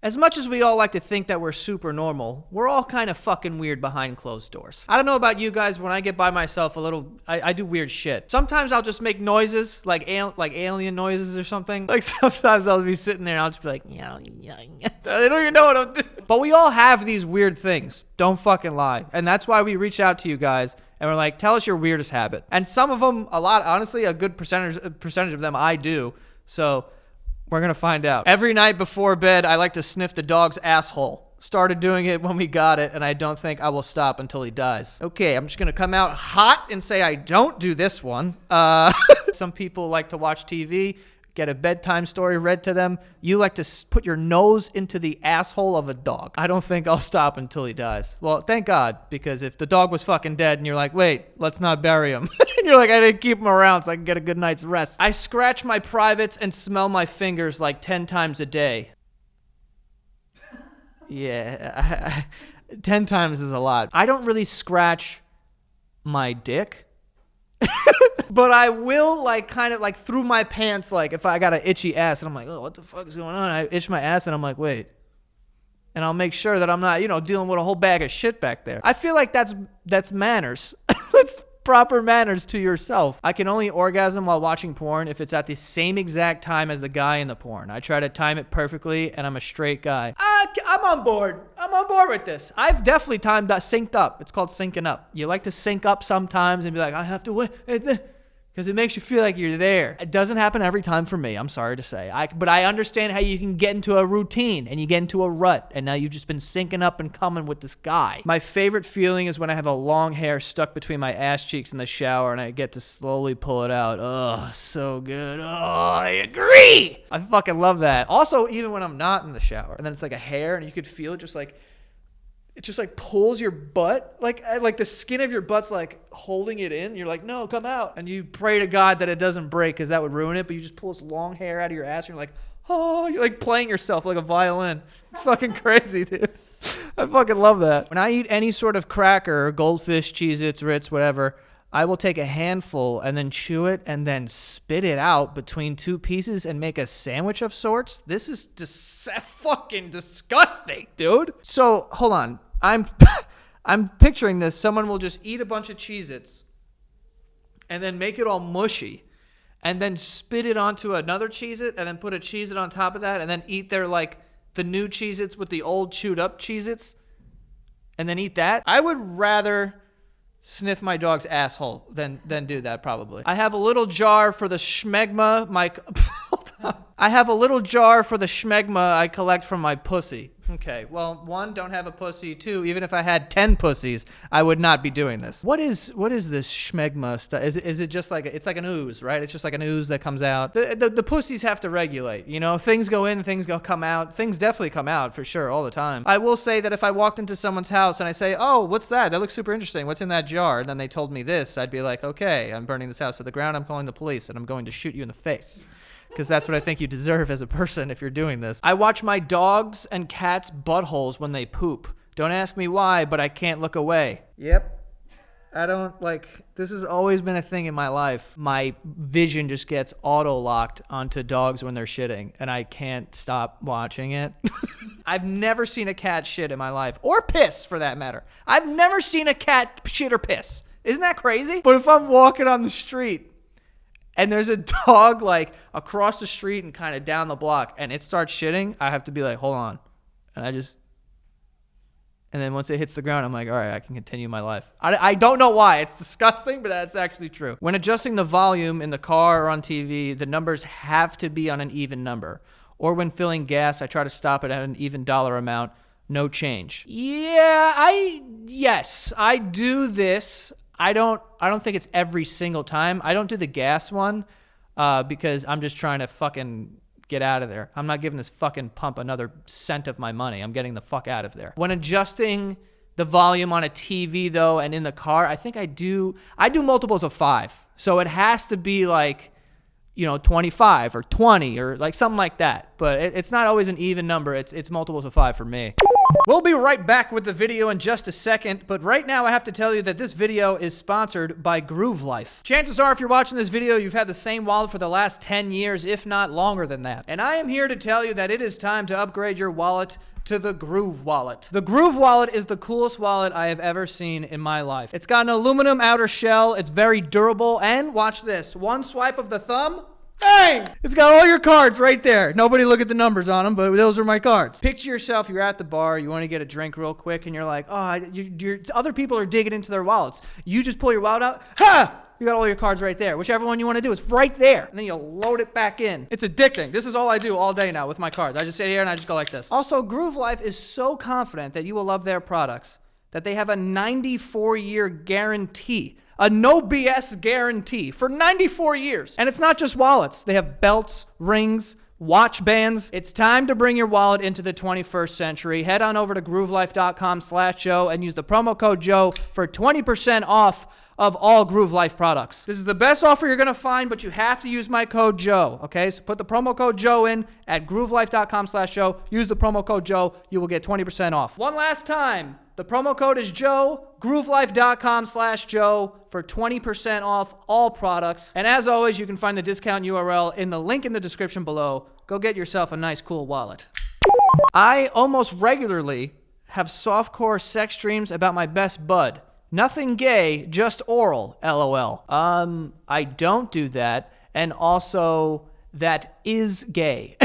As much as we all like to think that we're super normal, we're all kind of fucking weird behind closed doors. I don't know about you guys, when I get by myself I do weird shit. Sometimes I'll just make noises, like alien noises or something. Like sometimes I'll be sitting there and I'll just be like, yeah. I don't even know what I'm doing. But we all have these weird things. Don't fucking lie. And that's why we reach out to you guys and we're like, tell us your weirdest habit. And some of them, honestly, a good percentage of them I do. So we're going to find out. Every night before bed, I like to sniff the dog's asshole. Started doing it when we got it, and I don't think I will stop until he dies. Okay, I'm just going to come out hot and say I don't do this one. Some people like to watch TV, get a bedtime story read to them. You like to put your nose into the asshole of a dog. I don't think I'll stop until he dies. Well, thank God, because if the dog was fucking dead and you're like, wait, let's not bury him. And you're like, I didn't keep him around so I can get a good night's rest. I scratch my privates and smell my fingers like 10 times a day. Yeah, 10 times is a lot. I don't really scratch my dick. But I will, like, kind of, like, through my pants, like, if I got an itchy ass, and I'm like, oh, what the fuck is going on? I itch my ass, and I'm like, wait. And I'll make sure that I'm not, dealing with a whole bag of shit back there. I feel like that's manners. That's proper manners to yourself. I can only orgasm while watching porn if it's at the same exact time as the guy in the porn. I try to time it perfectly, and I'm a straight guy. I'm on board. I'm on board with this. I've definitely synced up. It's called syncing up. You like to sync up sometimes and be like, I have to wait. Because it makes you feel like you're there. It doesn't happen every time for me, I'm sorry to say. But I understand how you can get into a routine and you get into a rut, and now you've just been syncing up and coming with this guy. My favorite feeling is when I have a long hair stuck between my ass cheeks in the shower and I get to slowly pull it out. Oh, so good. Oh, I agree. I fucking love that. Also, even when I'm not in the shower, and then it's like a hair and you could feel it just like, it just like pulls your butt, like the skin of your butt's like holding it in. You're like, no, come out. And you pray to God that it doesn't break because that would ruin it. But you just pull this long hair out of your ass and you're like, oh, you're like playing yourself like a violin. It's fucking crazy, dude. I fucking love that. When I eat any sort of cracker, goldfish, Cheez-Its, Ritz, whatever, I will take a handful and then chew it and then spit it out between two pieces and make a sandwich of sorts. This is fucking disgusting, dude. So, hold on. I'm picturing this. Someone will just eat a bunch of Cheez-Its and then make it all mushy and then spit it onto another Cheez-It and then put a Cheez-It on top of that and then eat the new Cheez-Its with the old chewed up Cheez-Its and then eat that. I would rather sniff my dog's asshole than do that, probably. I have a little jar for the schmegma I have a little jar for the schmegma I collect from my pussy. Okay, well, 1, don't have a pussy. 2, even if I had 10 pussies, I would not be doing this. What is this schmegma stuff? Is it just like, it's like an ooze, right? It's just like an ooze that comes out. The pussies have to regulate, Things go in, things come out. Things definitely come out, for sure, all the time. I will say that if I walked into someone's house and I say, oh, what's that? That looks super interesting. What's in that jar? And then they told me this, I'd be like, okay, I'm burning this house to the ground. I'm calling the police, and I'm going to shoot you in the face. Because that's what I think you deserve as a person if you're doing this. I watch my dogs and cats' buttholes when they poop. Don't ask me why, but I can't look away. Yep. This has always been a thing in my life. My vision just gets auto-locked onto dogs when they're shitting, and I can't stop watching it. I've never seen a cat shit in my life, or piss for that matter. I've never seen a cat shit or piss. Isn't that crazy? But if I'm walking on the street, and there's a dog like across the street and kind of down the block and it starts shitting, I have to be like, hold on. And then once it hits the ground, I'm like, all right, I can continue my life. I don't know why. It's disgusting, but that's actually true. When adjusting the volume in the car or on TV, the numbers have to be on an even number. Or when filling gas, I try to stop it at an even dollar amount, no change. Yes, I do this. I don't think it's every single time. I don't do the gas one because I'm just trying to fucking get out of there. I'm not giving this fucking pump another cent of my money. I'm getting the fuck out of there. When adjusting the volume on a TV though and in the car, I think I do multiples of 5. So it has to be like, 25 or 20 or like something like that. But it's not always an even number. It's multiples of 5 for me. We'll be right back with the video in just a second, but right now I have to tell you that this video is sponsored by Groove Life. Chances are if you're watching this video, you've had the same wallet for the last 10 years, if not longer than that. And I am here to tell you that it is time to upgrade your wallet to the Groove Wallet. The Groove Wallet is the coolest wallet I have ever seen in my life. It's got an aluminum outer shell, it's very durable, and watch this, one swipe of the thumb, bang! It's got all your cards right there. Nobody look at the numbers on them, but those are my cards. Picture yourself, you're at the bar, you want to get a drink real quick, and you're like, oh, other people are digging into their wallets. You just pull your wallet out, ha! You got all your cards right there. Whichever one you want to do, it's right there. And then you'll load it back in. It's addicting. This is all I do all day now with my cards. I just sit here and I just go like this. Also, Groove Life is so confident that you will love their products that they have a 94-year guarantee. A no BS guarantee for 94 years. And it's not just wallets. They have belts, rings, watch bands. It's time to bring your wallet into the 21st century. Head on over to groovelife.com/Joe and use the promo code Joe for 20% off of all Groove Life products. This is the best offer you're going to find, but you have to use my code Joe, okay? So put the promo code Joe in at groovelife.com/Joe. Use the promo code Joe. You will get 20% off. One last time. The promo code is Joe, groovelife.com/Joe for 20% off all products. And as always, you can find the discount URL in the link in the description below. Go get yourself a nice, cool wallet. I almost regularly have softcore sex dreams about my best bud. Nothing gay, just oral, LOL. I don't do that, and also, that is gay.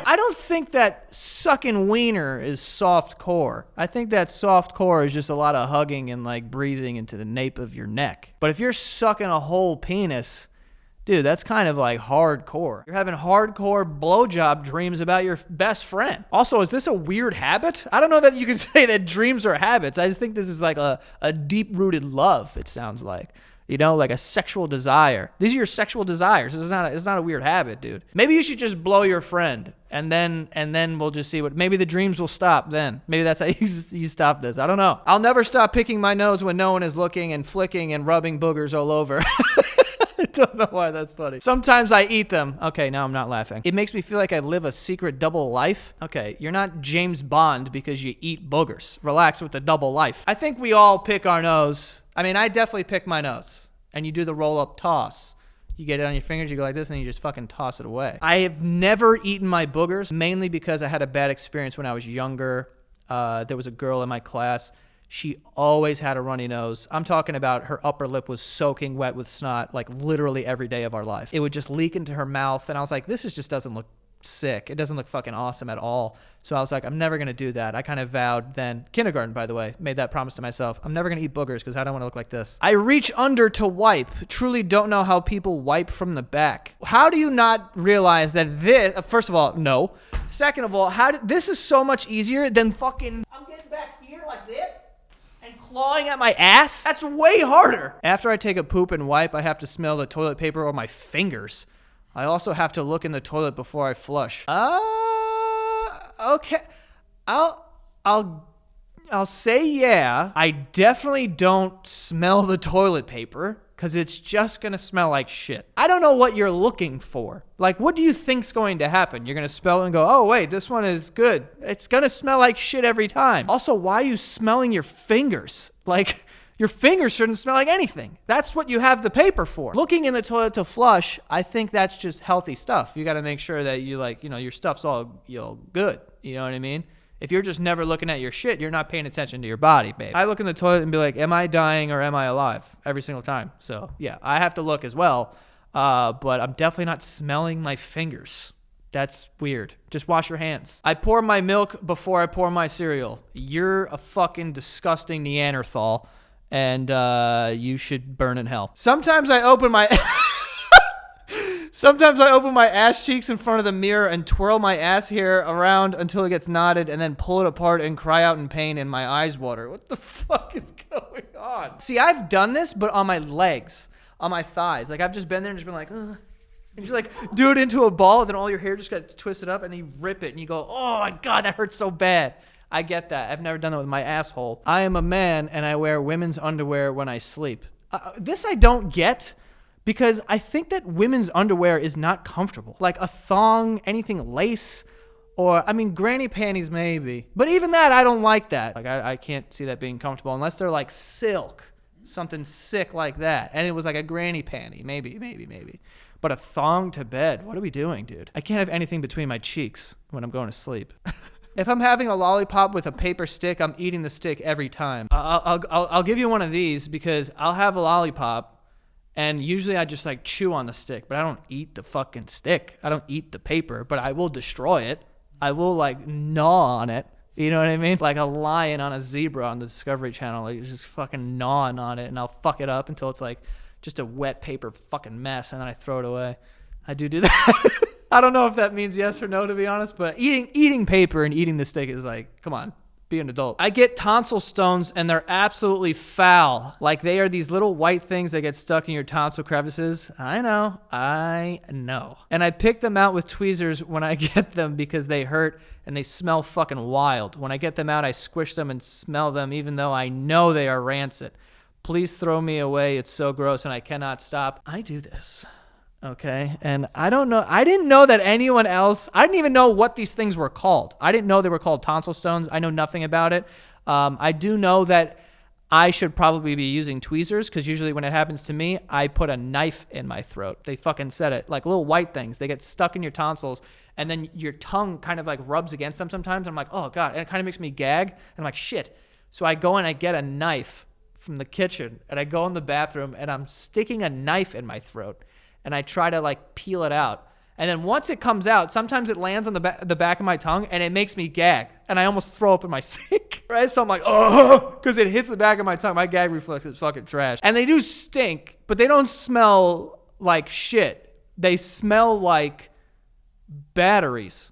I don't think that sucking wiener is soft core. I think that soft core is just a lot of hugging and like breathing into the nape of your neck. But if you're sucking a whole penis, dude, that's kind of like hardcore. You're having hardcore blowjob dreams about your best friend. Also, is this a weird habit? I don't know that you can say that dreams are habits. I just think this is like a deep-rooted love, it sounds like. You know, like a sexual desire. These are your sexual desires. It's not a weird habit, dude. Maybe you should just blow your friend, and then we'll just see what. Maybe the dreams will stop then. Maybe that's how you stop this. I don't know. I'll never stop picking my nose when no one is looking and flicking and rubbing boogers all over. I don't know why that's funny. Sometimes I eat them. Okay, now I'm not laughing. It makes me feel like I live a secret double life. Okay, you're not James Bond because you eat boogers. Relax with the double life. I think we all pick our nose. I mean, I definitely pick my nose. And you do the roll-up toss. You get it on your fingers, you go like this, and then you just fucking toss it away. I have never eaten my boogers, mainly because I had a bad experience when I was younger. There was a girl in my class. She always had a runny nose. I'm talking about her upper lip was soaking wet with snot, like literally every day of our life. It would just leak into her mouth, and I was like, just doesn't look sick. It doesn't look fucking awesome at all. So I was like, I'm never going to do that. I kind of vowed then, kindergarten, by the way, made that promise to myself. I'm never going to eat boogers because I don't want to look like this. I reach under to wipe. Truly don't know how people wipe from the back. How do you not realize that this, first of all, no. Second of all, this is so much easier than fucking, I'm getting back here like this and clawing at my ass. That's way harder. After I take a poop and wipe, I have to smell the toilet paper or my fingers. I also have to look in the toilet before I flush. Okay. I'll say yeah. I definitely don't smell the toilet paper because it's just going to smell like shit. I don't know what you're looking for. Like, what do you think's going to happen? You're going to smell it and go, oh, wait, this one is good. It's going to smell like shit every time. Also, why are you smelling your fingers? Like, your fingers shouldn't smell like anything. That's what you have the paper for. Looking in the toilet to flush, I think that's just healthy stuff. You got to make sure that your stuff's all, good. You know what I mean? If you're just never looking at your shit, you're not paying attention to your body, babe. I look in the toilet and be like, am I dying or am I alive? Every single time. So, yeah, I have to look as well. But I'm definitely not smelling my fingers. That's weird. Just wash your hands. I pour my milk before I pour my cereal. You're a fucking disgusting Neanderthal. And you should burn in hell. Sometimes I open my ass cheeks in front of the mirror and twirl my ass hair around until it gets knotted and then pull it apart and cry out in pain and my eyes water. What the fuck is going on? See, I've done this, but on my legs, on my thighs. Like, I've just been there and just been like, ugh. And just like do it into a ball, and then all your hair just got twisted up, and then you rip it, and you go, oh my God, that hurts so bad. I get that. I've never done it with my asshole. I am a man, and I wear women's underwear when I sleep. This I don't get, because I think that women's underwear is not comfortable. Like a thong, anything lace, Or, I mean, granny panties maybe. But even that, I don't like that. Like, I can't see that being comfortable unless they're like silk. Something sick like that. And it was like a granny panty. Maybe. But a thong to bed. What are we doing, dude? I can't have anything between my cheeks when I'm going to sleep. If I'm having a lollipop with a paper stick, I'm eating the stick every time. I'll give you one of these because I'll have a lollipop and usually I just like chew on the stick, but I don't eat the fucking stick. I don't eat the paper, but I will destroy it. I will like gnaw on it. You know what I mean? Like a lion on a zebra on the Discovery Channel, like just fucking gnawing on it, and I'll fuck it up until it's like just a wet paper fucking mess, and then I throw it away. I do that. I don't know if that means yes or no, to be honest, but eating paper and eating the stick is like, come on, be an adult. I get tonsil stones, and they're absolutely foul. Like they are these little white things that get stuck in your tonsil crevices. I know. And I pick them out with tweezers when I get them because they hurt and they smell fucking wild. When I get them out, I squish them and smell them even though I know they are rancid. Please throw me away. It's so gross and I cannot stop. I do this. Okay. And I don't know. I didn't know that anyone else, I didn't even know what these things were called. I didn't know they were called tonsil stones. I know nothing about it. I do know that I should probably be using tweezers because usually when it happens to me, I put a knife in my throat. They fucking said it. Like little white things. They get stuck in your tonsils and then your tongue kind of like rubs against them sometimes. I'm like, oh God. And it kind of makes me gag. And I'm like, shit. So I go and I get a knife from the kitchen and I go in the bathroom and I'm sticking a knife in my throat and I try to like peel it out. And then once it comes out, sometimes it lands on the back of my tongue and it makes me gag. And I almost throw up in my sink, right? So I'm like, oh, because it hits the back of my tongue. My gag reflex is fucking trash. And they do stink, but they don't smell like shit. They smell like batteries,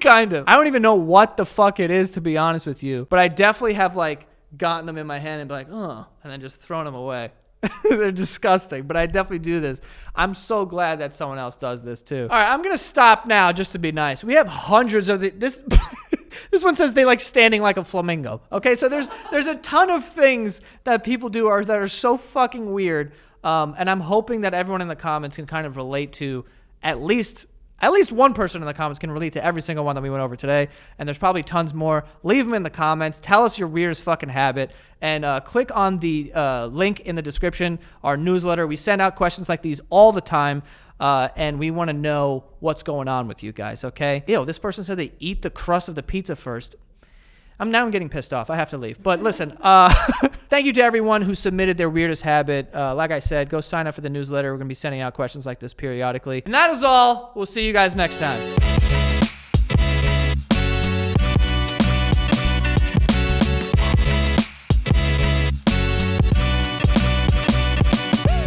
kind of. I don't even know what the fuck it is, to be honest with you. But I definitely have like gotten them in my hand and be like, oh, and then just thrown them away. They're disgusting, but I definitely do this. I'm so glad that someone else does this too. All right, I'm going to stop now just to be nice. We have hundreds of this. This one says they like standing like a flamingo. Okay, so there's a ton of things that people do that are so fucking weird. And I'm hoping that everyone in the comments can kind of relate to at least one person in the comments can relate to every single one that we went over today. And there's probably tons more. Leave them in the comments. Tell us your weirdest fucking habit. And click on the link in the description, our newsletter. We send out questions like these all the time. And we want to know what's going on with you guys, okay? Ew, this person said they eat the crust of the pizza first. I'm getting pissed off. I have to leave. But listen, thank you to everyone who submitted their weirdest habit. Like I said, go sign up for the newsletter. We're going to be sending out questions like this periodically. And that is all. We'll see you guys next time.